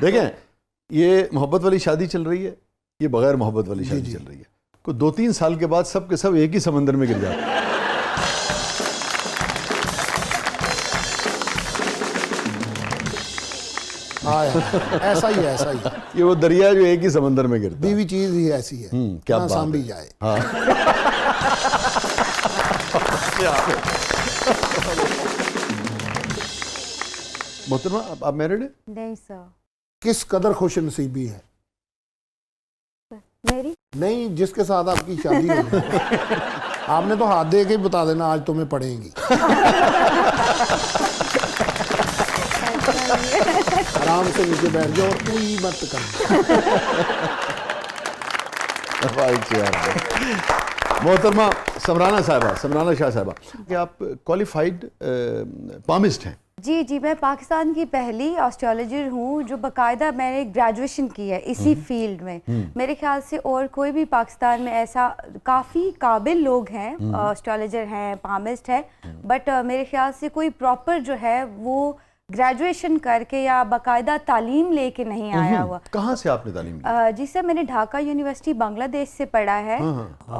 देखें, ये मोहब्बत वाली शादी चल रही है, ये बगैर मोहब्बत वाली शादी चल रही है। को 2-3 साल के बाद सब के सब एक ही समंदर में गिर जाते हैं। ऐसा ही है, ऐसा ही है। ये वो दरिया जो एक ही समंदर में गिरता है। बीवी चीज ही ऐसी है, क्या ना सांभी जाए। हाँ। मोहतरमा, आप मैरिड है? नहीं सर। किस कदर खुश नसीबी है? मेरी नहीं, जिसके साथ आपकी शादी हो। आपने तो हाथ दे के ही बता देना आज तुम्हें पड़ेंगी। आराम से नीचे बैठ जाओ और कोई मत कर। मोहतरमा समराना साहबा, समराना शाह साहबा, कि आप क्वालिफाइड पामिस्ट हैं? जी जी, मैं पाकिस्तान की पहली एस्ट्रोलॉजर हूँ जो बाकायदा मैंने ग्रेजुएशन की है इसी फील्ड में। मेरे ख्याल से और कोई भी पाकिस्तान में ऐसा काफ़ी काबिल लोग हैं, एस्ट्रोलॉजर हैं, पामिस्ट है, बट मेरे ख्याल से कोई प्रॉपर जो है वो ग्रेजुएशन करके या बाकायदा तालीम लेके नहीं आया हुआ। कहाँ से आपने तालीम ली? जी सर, मैंने ढाका यूनिवर्सिटी बांग्लादेश से पढ़ा है।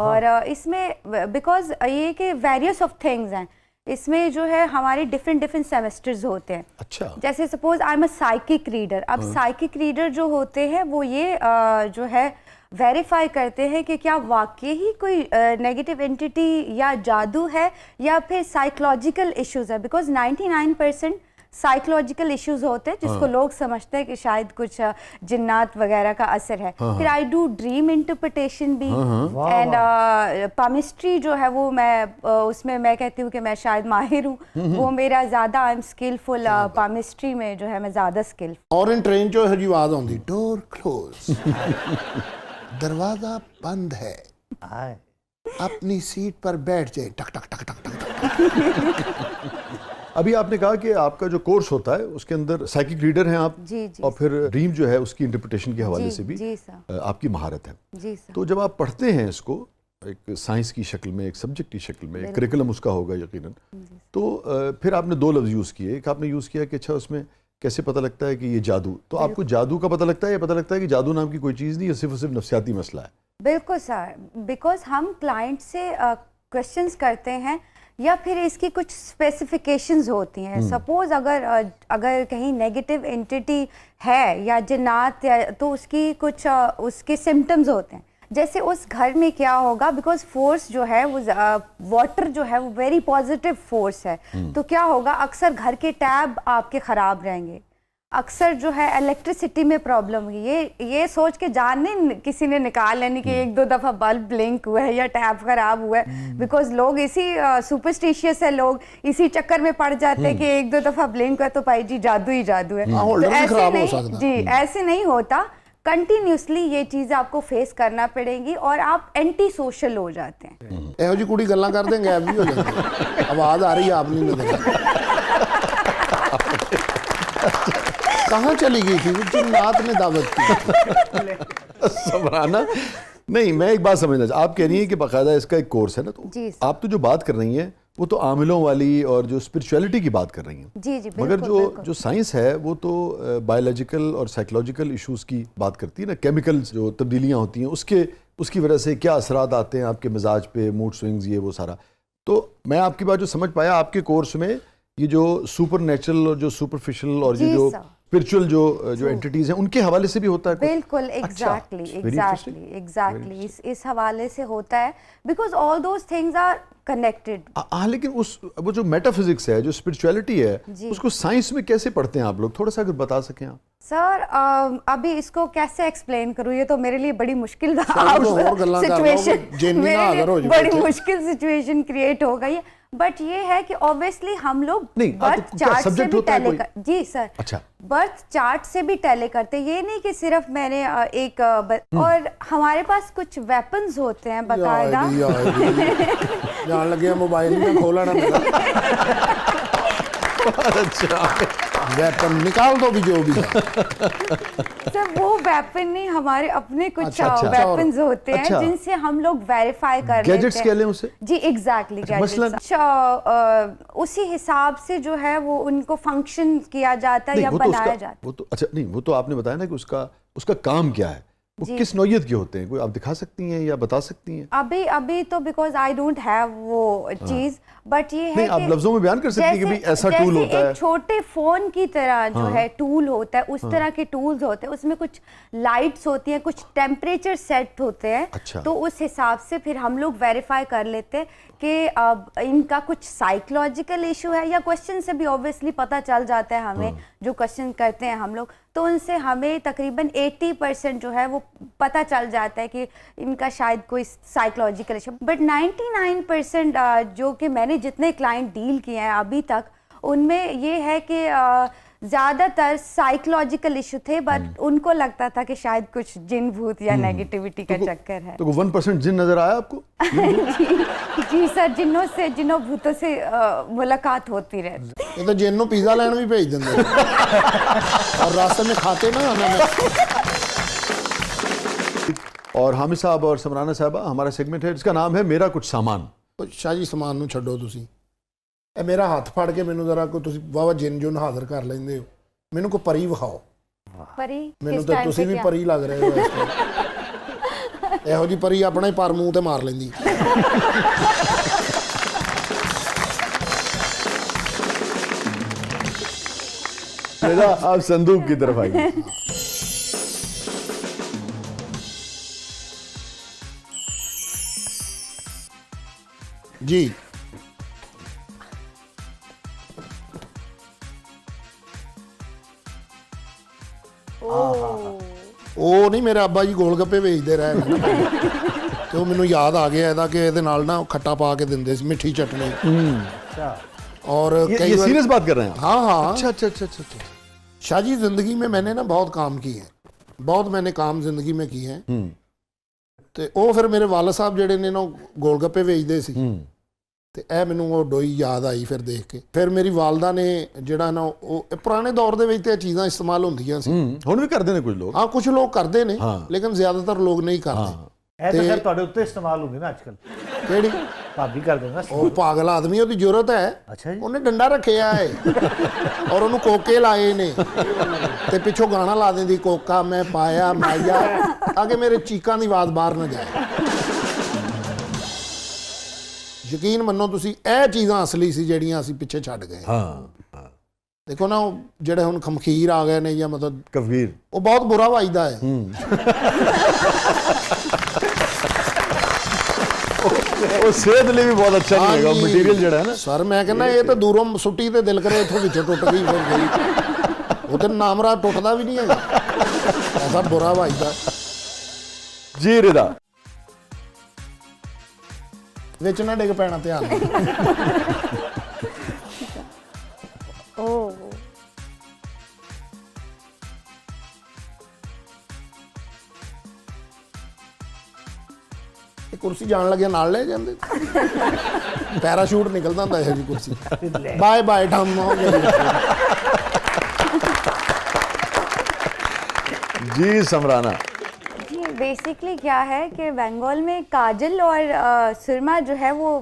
और इसमें बिकॉज ये कि वेरियस ऑफ थिंग्स हैं, इसमें जो है हमारे डिफरेंट सेमेस्टर्स होते हैं। अच्छा। जैसे suppose I am a psychic reader. अब साइकिक रीडर जो होते हैं वो ये जो है वेरीफाई करते हैं कि क्या वाकई ही कोई नेगेटिव एंटिटी या जादू है या फिर साइकोलॉजिकल इश्यूज है। बिकॉज 99% साइकोलॉजिकल इश्यूज होते हैं जिसको लोग समझते हैं कि शायद कुछ जिन्नात वगैरह का असर है। फिर आई डू ड्रीम इंटरप्रिटेशन भी, एंड पामिस्ट्री जो है वो मैं उसमें मैं कहती हूँ कि मैं शायद माहिर हूँ। वो मेरा ज़्यादा आई एम स्किलफुल पामिस्ट्री में जो है मैं ज़्यादा स्किल। और इन ट्रेन जो है आवाज आती, डोर क्लोज, दरवाजा बंद है, अपनी सीट पर बैठ जाए, टक टक टक टक टक। अभी आपने कहा कि आपका जो कोर्स होता है उसके अंदर साइकिक रीडर हैं आप, जी जी, और फिर ड्रीम जो है उसकी इंटरप्रिटेशन के हवाले से भी जी सर, आपकी महारत है। जी सर। तो जब आप पढ़ते हैं इसको एक साइंस की शक्ल में, एक सब्जेक्ट की शक्ल में, एक करिकुलम उसका होगा यकीनन, तो फिर आपने 2 लफ्ज़ यूज़ किए। एक आपने यूज़ किया कि अच्छा उसमें कैसे पता लगता है कि ये जादू, तो आपको जादू का पता लगता है या पता लगता है कि जादू नाम की कोई चीज़ नहीं है, सिर्फ और सिर्फ नफ्सियाती मसला है? बिल्कुल सर, बिकॉज हम क्लाइंट से क्वेश्चंस करते हैं या फिर इसकी कुछ स्पेसिफिकेशंस होती हैं। सपोज अगर कहीं नेगेटिव एंटिटी है या जिन्नात तो उसकी कुछ उसके सिम्टम्स होते हैं। जैसे उस घर में क्या होगा, बिकॉज फोर्स जो है वो वाटर जो है वो वेरी पॉजिटिव फोर्स है, तो क्या होगा अक्सर घर के टैब आपके ख़राब रहेंगे, अक्सर जो है इलेक्ट्रिसिटी में प्रॉब्लम हुई, ये सोच के जान नहीं किसी ने निकाल लेनी कि 1-2 दफ़ा बल्ब ब्लिंक हुआ है या टैप खराब हुआ है। बिकॉज लोग इसी सुपरस्टिशियस है, लोग इसी चक्कर में पड़ जाते हैं कि 1-2 दफ़ा ब्लिंक हुआ तो भाई जी जादू ही जादू है। तो ऐसे नहीं जी, ऐसे नहीं होता। कंटिन्यूसली ये चीज़ आपको फेस करना पड़ेगी और आप एंटी सोशल हो जाते हैं। एहो जी कुड़ी गल्लां कर देंगे, भी हो जाएंगे। आवाज आ रही है, आपने नहीं देखा। कहाँ चली गई थी जिन्नात ने दावत की? समराना, नहीं, मैं एक बात समझना चाहता, आप कह रही हैं कि बाकायदा इसका एक कोर्स है ना, तो आप तो जो बात कर रही हैं वो तो आमिलों वाली और जो स्पिरिचुअलिटी की बात कर रही हैं। जी जी, मगर जो साइंस है वो तो बायोलॉजिकल और साइकोलॉजिकल इश्यूज की बात करती है ना, केमिकल्स जो तब्दीलियाँ होती हैं उसकी वजह से क्या असरात आते हैं आपके मिजाज पे, मूड स्विंग्स, ये वो सारा। तो मैं आपकी बात जो समझ पाया, आपके कोर्स में ये जो सुपर नेचुरल और जो सुपरफिशियल और ये जो स्पिरिचुअल जो एंटिटीज हैं उनके हवाले से भी होता है? बिल्कुल, एग्जैक्टली इस हवाले से होता है, because all those things are connected. हाँ, लेकिन वो जो मेटाफिजिक्स है, जो स्पिरिचुअलिटी है, उसको साइंस में कैसे पढ़ते हैं आप लोग? थोड़ा सा अगर बता सकें आप। सर अभी इसको कैसे एक्सप्लेन करूँ, ये तो मेरे लिए बड़ी मुश्किल सिचुएशन, बड़ी मुश्किल सिचुएशन क्रिएट हो गई है। बट ये है कि ऑब्वियसली हम लोग बर्थ चार्ट से भी टैली जी सर, अच्छा, बर्थ चार्ट से भी टैली करते, ये नहीं कि सिर्फ मैंने एक और हमारे पास कुछ वेपन्स होते हैं बाकायदा। जान लगे मोबाइल में खोला ना। वेपन निकाल दो भी, जो भी है। सर वो वेपन नहीं, हमारे अपने कुछ अच्छा, वेपन्स होते हैं अच्छा। जिनसे हम लोग वेरीफाई कर लेते गैजेट्स हैं। कह लें उसे। जी एग्जैक्टली मसलन? उसी हिसाब से जो है वो उनको फंक्शन किया जाता है नहीं, या वो तो बनाया उसका, जाता है। वो तो अच्छा नहीं, वो तो आपने बताया ना कि उसका उसका काम क्या है, वो जी। किस नौइयत के होते हैं, कोई आप दिखा सकती हैं या बता सकती हैं? अभी अभी तो बिकॉज आई डोंट हैव वो चीज, बट ये है नहीं, आप कि लफ्जों में बयान कर सकती हैं कि भाई ऐसा टूल जैसे होता है। एक छोटे फोन की तरह जो है टूल होता है, उस तरह के टूल्स होते हैं, उसमें कुछ लाइट्स होती हैं, कुछ टेम्परेचर सेट होते हैं। अच्छा। तो उस हिसाब से फिर हम लोग वेरीफाई कर लेते हैं कि अब इनका कुछ साइकोलॉजिकल इशू है, या क्वेश्चन से भी ऑब्वियसली पता चल जाता है हमें, जो क्वेश्चन करते हैं हम लोग, तो उनसे हमें तकरीबन 80% जो है वो पता चल जाता है कि इनका शायद कोई साइकोलॉजिकल इशू। बट 99% जो कि मैंने जितने क्लाइंट डील किए हैं अभी तक, उनमें ये है कि ज़्यादातर साइकोलॉजिकल इशू थे, बट उनको लगता था कि शायद कुछ जिन भूत या नेगेटिविटी का चक्कर है। तो 1% जिन नजर आया आपको? जी सर, जिन्हों भूतों से मुलाकात होती रहती। ये तो जिन पिज़्ज़ा लैन भी भेज देंगे और रास्ते में खाते ना हमें। और हामिद साहब और समराना साहबा, हमारा सेगमेंट है जिसका नाम है मेरा कुछ सामान। शाह जी समान ਨੂੰ ਛੱਡੋ ਤੁਸੀਂ, ਇਹ ਮੇਰਾ ਹੱਥ ਫੜ ਕੇ ਮੈਨੂੰ ਜ਼ਰਾ ਕੋਈ ਤੁਸੀਂ ਵਾਵਾ ਜਿੰਨ ਜੁਨ ਹਾਜ਼ਰ ਕਰ ਲੈਂਦੇ ਹੋ, ਮੈਨੂੰ ਕੋਈ ਪਰੀ ਵਿਖਾਓ। परी ਮੈਨੂੰ किस ਤਾਂ टाइम ਤੁਸੀਂ पे ਵੀ क्या? ਪਰੀ ਲੱਗ ਰਹੇ ਹੋ ਇਸ ਟਾਈਮ। ਇਹੋ ਜੀ ਪਰੀ ਆਪਣਾ ਹੀ ਪਰ ਮੂੰਹ ਤੇ ਮਾਰ ਲੈਂਦੀ। रेजा, आप संदूक की तरफ आइए। जी ਉਹ ਨਹੀਂ, ਮੇਰੇ ਅੱਬਾ ਜੀ ਗੋਲ ਗੱਪੇ ਵੇਚਦੇ ਰਹੇ ਨੇ ਨਾ ਤੇ ਉਹ ਮੈਨੂੰ ਯਾਦ ਆ ਗਿਆ ਇਹਦਾ ਕਿ ਇਹਦੇ ਨਾਲ ਨਾ ਖੱਟਾ ਪਾ ਕੇ ਦਿੰਦੇ ਸੀ, ਮਿੱਠੀ ਚਟਨੀ। और ये कई बार सीरियस बात कर रहे हैं आप? हाँ हाँ अच्छा अच्छा अच्छा अच्छा अच्छा। शाह जी जिंदगी में मैंने ना बहुत काम किए, बहुत मैंने काम जिंदगी में किए हैं। ਤੇ ਉਹ ਫਿਰ ਮੇਰੇ ਵਾਲਦ ਸਾਹਿਬ ਜਿਹੜੇ ਨੇ ਨਾ ਗੋਲ ਗੱਪੇ ਵੇਚਦੇ ਸੀ, ਤੇ ਇਹ ਮੈਨੂੰ ਉਹ ਡੋਈ ਯਾਦ ਆਈ ਫਿਰ ਦੇਖ ਕੇ। ਫਿਰ ਮੇਰੀ ਵਾਲਦਾ ਨੇ ਜਿਹੜਾ ਨਾ ਉਹ ਪੁਰਾਣੇ ਦੌਰ ਦੇ ਵਿੱਚ ਤੇ ਇਹ ਚੀਜ਼ਾਂ ਇਸਤੇਮਾਲ ਹੁੰਦੀਆਂ ਸੀ। ਹੁਣ ਵੀ ਕਰਦੇ ਨੇ ਕੁਝ ਲੋਕ। ਹਾਂ ਕੁਝ ਲੋਕ ਕਰਦੇ ਨੇ, ਹਾਂ। ਲੇਕਿਨ ਜ਼ਿਆਦਾਤਰ ਲੋਕ ਨਹੀਂ ਕਰਦੇ। ਇਹ ਤਾਂ ਸਰ ਤੁਹਾਡੇ ਉੱਤੇ ਇਸਤੇਮਾਲ ਹੁੰਦੇ ਨਾ ਅੱਜਕੱਲ। ਕਿਹੜੀ ਭਾਬੀ ਕਰ ਦਿੰਦਾ। ਉਹ ਪਾਗਲ ਆਦਮੀ, ਉਹਦੀ ਜ਼ਰੂਰਤ ਹੈ। ਅੱਛਾ ਜੀ। ਉਹਨੇ ਡੰਡਾ ਰੱਖਿਆ ਹੈ ਔਰ ਉਹਨੂੰ ਕੋਕੇ ਲਾਏ ਨੇ ਤੇ ਪਿੱਛੋਂ ਗਾਣਾ ਲਾ ਦਿੰਦੀ, ਕੋਕਾ ਮੈਂ ਪਾਇਆ ਮਾਇਆ, ਤਾਂ ਕਿ ਮੇਰੇ ਚੀਕਾਂ ਦੀ ਆਵਾਜ਼ ਬਾਹਰ ਨਾ ਜਾਏ। ਯਕੀਨ ਮੰਨੋ ਤੁਸੀਂ, ਇਹ ਚੀਜ਼ਾਂ ਅਸਲੀ ਸੀ ਜਿਹੜੀਆਂ ਅਸੀਂ ਪਿੱਛੇ ਛੱਡ ਗਏ। ਹਾਂ ਦੇਖੋ ਨਾ, ਉਹ ਜਿਹੜੇ ਹੁਣ ਖਮਖੀਰ ਆ ਗਏ ਨੇ ਜਾਂ ਮਤਲਬ ਕਫਗੀਰ, ਉਹ ਬਹੁਤ ਬੁਰਾ ਵੱਜਦਾ ਹੈ। ਉਹ ਸਿਹਤ ਲਈ ਵੀ ਬਹੁਤ ਅੱਛਾ ਨਹੀਂ ਹੈਗਾ ਮਟੀਰੀਅਲ ਜਿਹੜਾ ਹੈ ਨਾ ਸਰ ਮੈਂ ਕਹਿੰਦਾ ਇਹ ਤਾਂ ਦੂਰੋਂ ਸੁੱਟੀ ਤੇ ਦਿਲ ਕਰੇ ਇੱਥੋਂ ਵਿੱਚੋਂ ਟੁੱਟ ਗਈ ਫਿਰ ਗਈ। ਉਹ ਤੇ ਨਾਮਰਾ ਟੁੱਟਦਾ ਵੀ ਨਹੀਂ ਹੈਗਾ, ਐਸਾ ਬੁਰਾ ਵੱਜਦਾ। ਜੀ ਰਿਦਾ, ਵਿੱਚ ਨਾ ਡਿੱਗ ਪੈਣਾ, ਧਿਆਨ ਨਾਲ। ओह ਇਹ ਕੁਰਸੀ ਜਾਣ ਲੱਗਿਆ ਨਾਲ ਲੈ ਜਾਂਦੇ, ਪੈਰਾਸ਼ੂਟ ਨਿਕਲਦਾ ਹੁੰਦਾ ਇਹੋ ਜਿਹੀ ਕੁਰਸੀ। ਬਾਏ ਬਾਏ ਠੰਮ ਹੋ ਗਿਆ। जी समराना। जी बेसिकली क्या है कि बंगाल में काजल और सुरमा जो है वो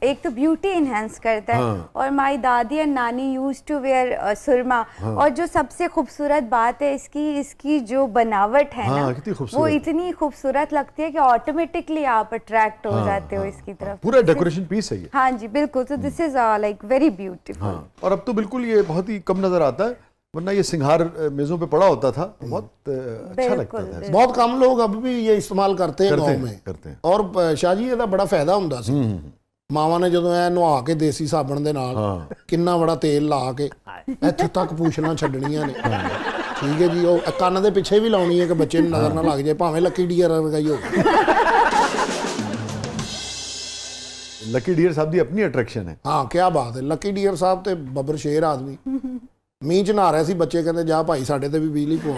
एक तो ब्यूटी इन्हेंस करता है, और माई दादी और नानी यूज टू वेयर सुरमा। और जो सबसे खूबसूरत बात है इसकी जो बनावट है ना, कितनी खूबसूरत। वो इतनी खूबसूरत लगती है कि ऑटोमेटिकली आप अट्रैक्ट हो जाते हो इसकी तरफ। पूरा डेकोरेशन पीस है ये। हाँ जी बिल्कुल, तो this is like very beautiful. हाँ, और अब तो बिल्कुल ये बहुत ही कम नजर आता है, वरना ये सिंगार मेजों पे पड़ा होता था, बहुत अच्छा लगता था। बहुत कम लोग अब भी ये इस्तेमाल करते हैं गाँव में। करते हैं। और शाह जी ਇਹਦਾ ਬੜਾ ਫਾਇਦਾ ਹੁੰਦਾ ਸੀ। ਮਾਵਾਂ ਨੇ ਜਦੋਂ ਐ ਨਵਾ ਕੇ ਦੇਸੀ ਸਾਬਣ ਦੇ ਨਾਲ ਕਿੰਨਾ ਬੜਾ ਤੇਲ ਲਾ ਕੇ ਇੱਥੇ ਤੱਕ ਪੂਛਣਾ ਛੱਡਣੀਆਂ ਨੇ। ਠੀਕ ਹੈ ਜੀ, ਉਹ ਕੰਨ ਦੇ ਪਿੱਛੇ ਵੀ ਲਾਉਣੀ ਹੈ ਕਿ ਬੱਚੇ ਨੂੰ ਨਜ਼ਰ ਨਾ ਲੱਗ ਜਾਏ, ਭਾਵੇਂ ਲੱਕੀ ਡੀਅਰ ਵਰਗਾਈ ਹੋਵੇ। लकी डियर साहब दी अपनी अट्रैक्शन है। ਹਾਂ ਕੀ ਬਾਤ ਹੈ। ਲੱਕੀ ਡੀਅਰ ਸਾਹਿਬ ਤੇ ਬੱਬਰ ਸ਼ੇਰ ਆਦਮੀ ਮੀਂਹ ਚ ਨਹਾ ਰਹੇ ਸੀ, ਬੱਚੇ ਕਹਿੰਦੇ ਜਾ ਭਾਈ ਸਾਡੇ ਤੇ ਵੀ ਬਿਜਲੀ ਪਵਾ।